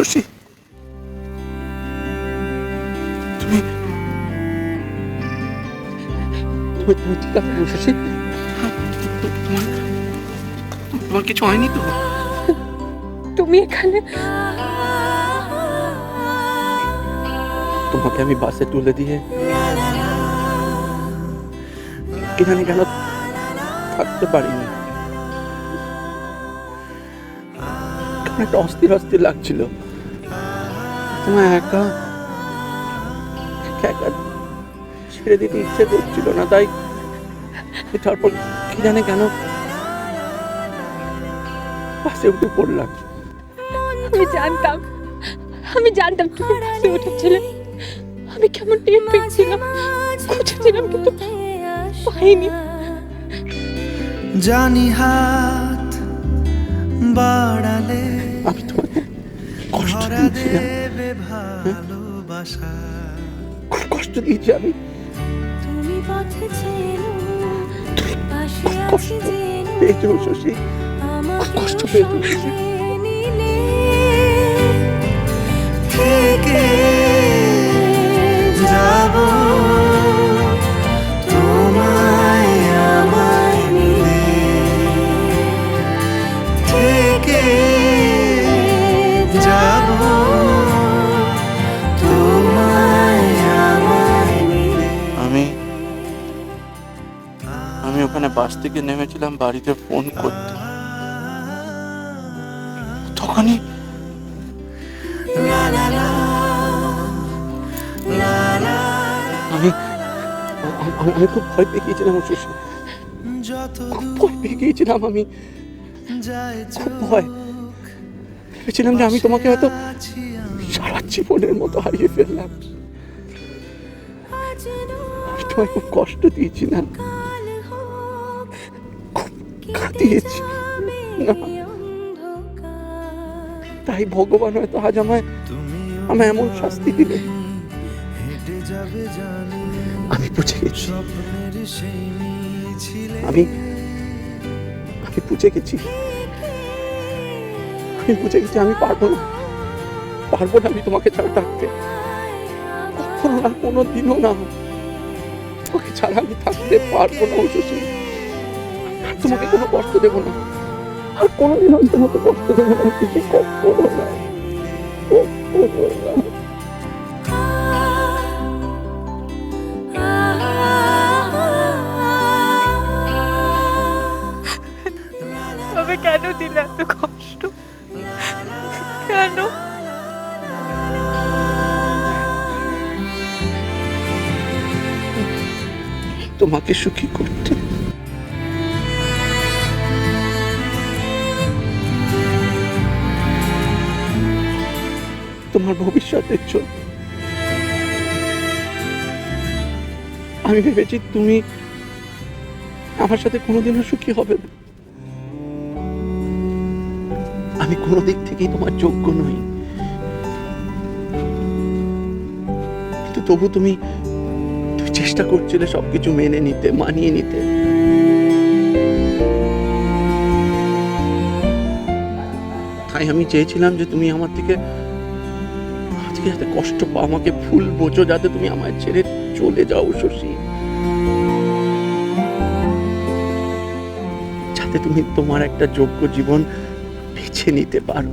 শশী, তুমি তুমি তুমি ঠিক আছে শশী? তোমার কিছু হয়নি তো? তুমি এখানে? তোমাকে আমি বাসে তুলে দিয়ে এখানে কেন থাকতে পারিনি। কেমন একটা অস্থির অস্থির লাগছিল। তোমার একা একা ছেড়ে দিতে ইচ্ছে করছিল না, তাই তারপর কি জানে কেন বাসে উঠে পড়লাম। আমি জানতাম তুমি বাসে উঠেছিলে। আমি কেমন টের পেয়েছিলাম, খুঁজেছিলাম কিন্তু পাইনি। জানি হাত বাড়ালে আমি তোমাকে কষ্ট দিয়েছিলাম, ভালোবাসা খুব কষ্ট দিয়েছি আমি। তুমি পথে ছেনো তুমি পাশে খুব কষ্ট আছি জেনো পেয়েছো শশী, খুব কষ্ট পেয়েছো শশী। নিলে থেকে যাব তোমায় আমায় মিলে থেকে যাব তোমায় আমায় মিলে। আমি ওখানে বাস থেকে নেমেছিলাম বাড়িতে ফোন করতে, তখনই আমি আমি খুব ভয় পেয়ে গিয়েছিলাম শশী, খুব ভয় পেয়ে গিয়েছিলাম। আমি খুব ভয় ভেবেছিলাম যে আমি তোমাকে হয়তো সারা জীবনের মতো হারিয়ে ফেললাম। আমি তোমায় খুব কষ্ট দিয়েছি না, খুব কাঁদিয়েছি না, তাই ভগবান হয়তো আজ আমায় এমন শাস্তি দিলে। আমি বুঝে গেছি, আমি বুঝে গেছি, আমি পারবো না আমি তোমাকে ছাড়া থাকতে, কখনো না, কোনো দিনও না। তোমাকে ছাড়া আমি থাকতে পারবো না শশী। আর তোমাকে কোনো কষ্ট দেবো না, আর কোনোদিন আমি তোমাকে কষ্ট দেবো না শশী, কখনো না, কখনো না। তবে কেন দিলে এত কষ্ট? কেন? তোমাকে সুখী করতে। তোমার ভবিষ্যতের জন্য। আমি ভেবেছি তুমি আমার সাথে কোনোদিনও সুখী হবে না। আমি কোনো দিক থেকেই তোমার যোগ্য নই, কিন্তু তবু তুমি চেষ্টা করছিলে সবকিছু মেনে নিতে, মানিয়ে নিতে। তাই আমি চেয়েছিলাম যে তুমি আমার থেকে যাতে কষ্ট পাও, আমাকে ভুল বোঝো, যাতে তুমি আমায় ছেড়ে চলে যাও শশী, যাতে তুমি তোমার একটা যোগ্য জীবন বেছে নিতে পারো।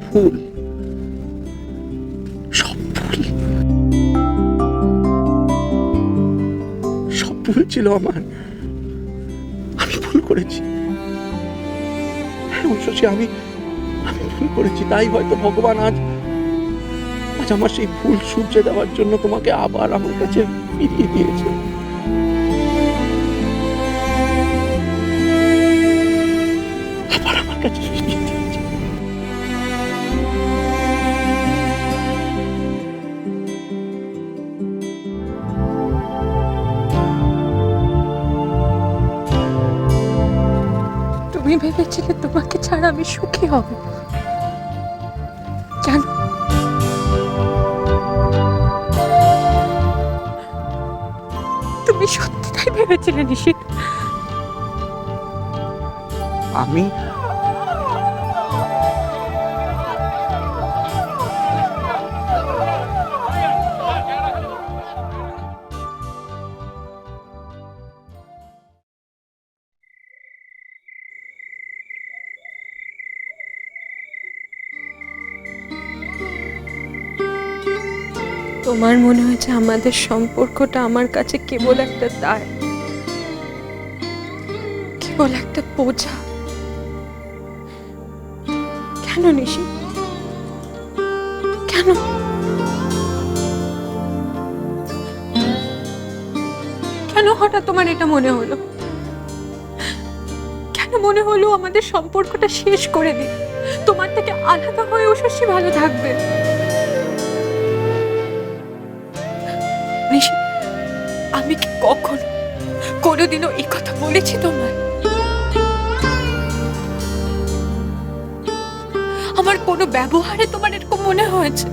ভুল, সব ভুল ছিল আমার, আমি ভুল করেছি। শশী, আমি ভুল করেছি, তাই হয়তো ভগবান আজ আমার সেই ভুল শুধরে দেওয়ার জন্য তোমাকে আবার আমার কাছে ফিরিয়ে দিয়েছে। আবার আমার কাছে ফিরিয়ে দিয়েছে। তুমি ভেবেছিলে তোমাকে ছাড়া আমি সুখী হব? জানো, তুমি সত্যি তাই ভেবেছিলে নিশিত? আমি তোমার মনে হয়েছে আমাদের সম্পর্কটা আমার কাছে কেবল একটা দায়, কেবল একটা বোঝা। কেন নিশি, কেন? কেন হঠাৎ তোমার এটা মনে হলো? কেন মনে হলো আমাদের সম্পর্কটা শেষ করে দিই, তোমার থেকে আলাদা হয়ে উষসী ভালো থাকবে? নিশি, আমি কি কখনো কোনোদিনও এই কথা বলেছি তোমায়? আমার কোনো ব্যবহারে তোমার এরকম মনে হয়েছে?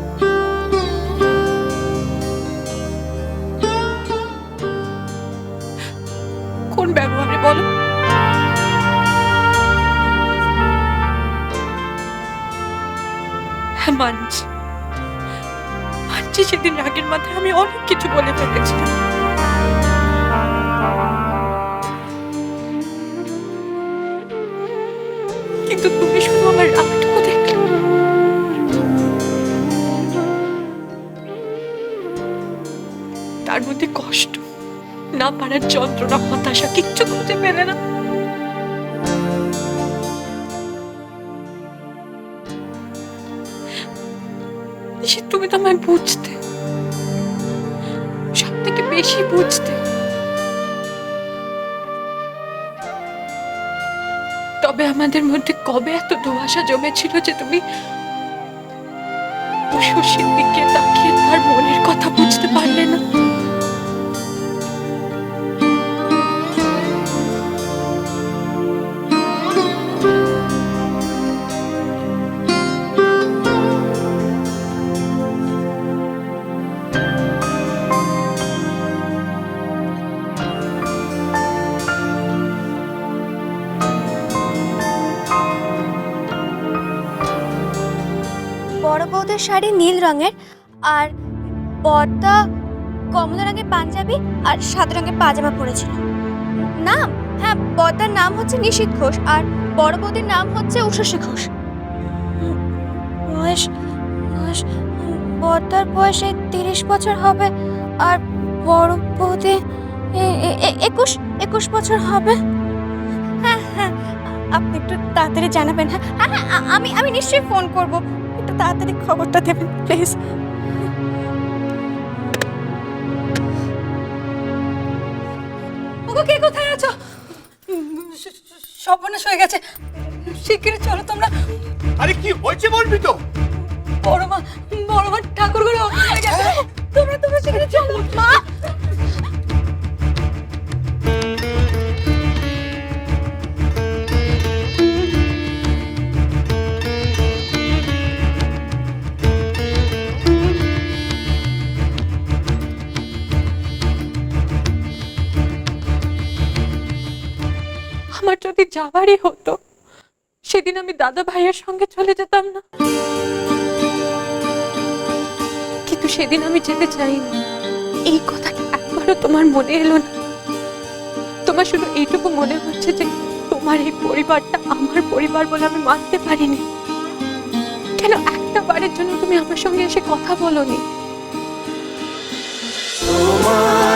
কোন ব্যবহারে বলো? হ্যাঁ, মানছি সেদিন রাগের মাথায় আমি অনেক কিছু বলে ফেলেছিলাম। কিন্তু তুমি শুধু আমার রাগটুকু দেখলে। তার মধ্যে কষ্ট, না পারার যন্ত্রণা, হতাশা কিচ্ছু খুঁজে পেলে না। তুমি তো আমায় বুঝতে, সব থেকে বেশি বুঝতে। তবে আমাদের মধ্যে কবে এত ধোঁয়াশা জমেছিল যে তুমি শশীর দিকে তাকিয়ে তার মনের কথা বুঝতে পারলে না? বড় বউদের শাড়ি নীল রঙের, আর বড়দা কমলা রঙের পাঞ্জাবি আর সাদা রঙের পাজামা পরেছিল। নাম? হ্যাঁ, বড়দার নাম হচ্ছে নিশীথ ঘোষ আর বড় বউদের নাম হচ্ছে উষসী ঘোষ। বয়স বয়স বড়দার বয়স 30 বছর হবে আর বড় বউদি 21 বছর হবে। হ্যাঁ হ্যাঁ, আপনি একটু তাড়াতাড়ি জানাবেন। হ্যাঁ হ্যাঁ, আমি নিশ্চয়ই ফোন করব, একটু তাড়াতাড়ি খবরটা দেবেন প্লিজ। ওগো, কে কোথায় আছো? সর্বনাশ হয়ে গেছে, শিগগিরই চলো তোমরা। আরে কি হয়েছে বলবি তো? বড় মা ঠাকুর ঘরে অগ্নি হয়ে গেছে। তোমরা শিগগিরই চলো মা। আমার যদি যাবারই হতো, সেদিন আমি দাদা ভাইয়ের সঙ্গে চলে যেতাম না? কিন্তু সেদিন আমি যেতে চাইনি। এই কথা একবারও তোমার মনে এলো না? তোমার শুধু এইটুকু মনে হচ্ছে যে তোমার এই পরিবারটা আমার পরিবার বলে আমি মানতে পারিনি। কেন একটা বারের জন্য তুমি আমার সঙ্গে এসে কথা বলোনি? তোমার